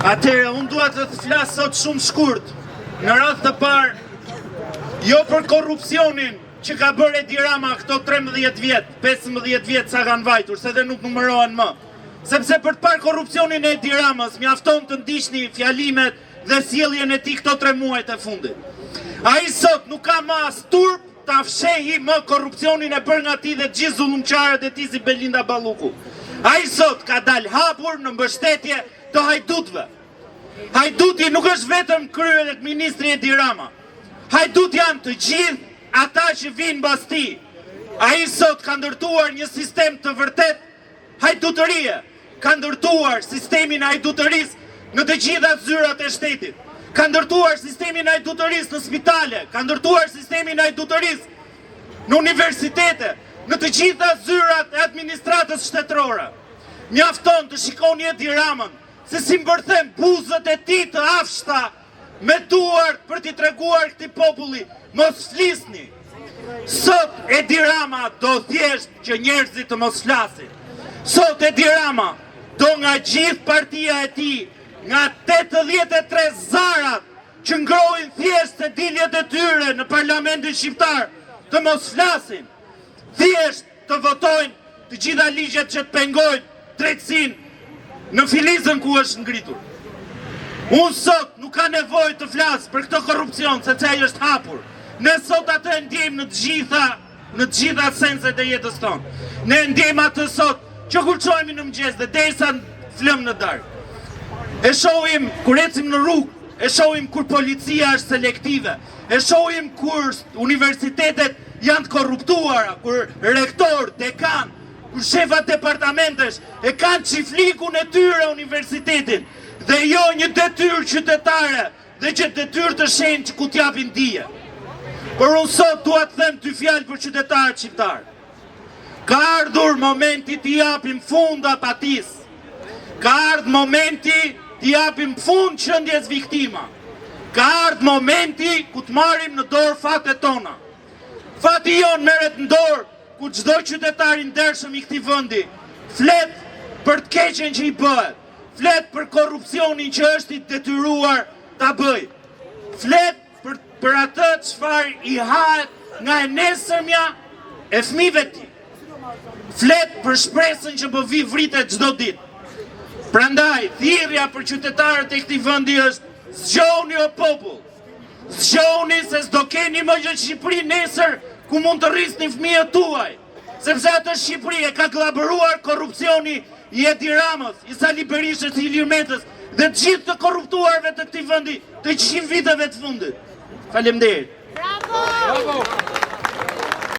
Atëre, unë dua të flas sot shumë shkurt. Në radhë të parë, jo për korrupsionin që ka bërë Edi Rama këto 13 vjet, 15 vjet sa kanë vajtur, se dhe nuk numërohen më. Sepse për të parë korrupsionin e Edi Ramës, mjafton të ndiqni fjalimet dhe sjelljen e tij këto 3 muajt e fundit. Ai sot nuk ka më as turp ta fshehi më korrupsionin e bërë nga ti dhe gjithë zullumqarët e tij si Belinda Balluku. Ai sot ka dalë hapur në mbështetje të hajdutëve. Hajduti nuk është vetëm kryelet ministri Edi Rama. Hajdut janë të gjithë ata që vinë mbas tij. Ai sot ka ndërtuar një sistem të vërtet hajdutërie. Ka ndërtuar sistemin e hajdutërisë në të gjitha zyrat e shtetit. Ka ndërtuar sistemin e hajdutërisë në spitale, ka ndërtuar sistemin e hajdutërisë në universitete, në të gjitha zyrat e administratës shtetërore. Mjafton të shikoni Edi Ramën, se si mbërthen buzët e tij të afshta me duart për t'i treguar këtij populli, mos flisni. Sot Edi Rama do thjesht që njerëzit të mos flasin. Sot Edi Rama do nga gjithë partia e tij, nga 83 zarat që ngrohin thjesht se diljet e tyre në parlamentin shqiptar, të mos flasin, thjesht të votojnë të gjitha ligjet që të pengojnë drejtësinë në filizën ku është ngritur. Unë sot nuk ka nevojë të flas për këtë korrupsion, sepse ai është hapur. Ne sot atë ndjejmë në të gjitha senset e jetës tonë. Ne ndjejmë atë sot që kur çohemi në mëngjes dhe derisa flëm në darkë. E shohim kur ecim në rrugë, e shohim kur policia është selektive, e shohim kur universitetet janë të korruptuara, kur rektor, dekan, kur shefat departamentesh e kanë çiflikun e tyre universitetin, dhe jo një detyrë qytetare, dhe që detyrë të shenjtë që ku t'japin dije. Por unë sot dua të them 2 fjalë për qytetarët shqiptar. Ka ardhur momenti t'i japim fund apatisë. Ka ardhur momenti t'i japim fund qëndjes viktima. Ka ardhur momenti ku të marrim në dorë fatet tona. Fati jonë merret në dorë ku çdo qytetar i ndershëm i këtij vendi flet për të keqen që i bëhet, flet për korrupsionin që është i detyruar ta bëjë, flet për atë çfarë i hahet nga e nesërmja e fëmijëve të tij, flet për shpresën që po vi vritet çdo ditë. Prandaj, thirrja për qytetarët e këtij vendi është: zgjoni o popull, zgjoni se s'do keni më gjë Shqipëri nesër ku mund të rrisni fëmijët tuaj, sepse atë Shqipëri e ka kollaboruar korrupsioni i Edi Ramës, i Sali Berishës, i Ilir Metës dhe të gjithë të korruptuarve të këtij vendi të 100 viteve të fundit. Faleminderit. Bravo!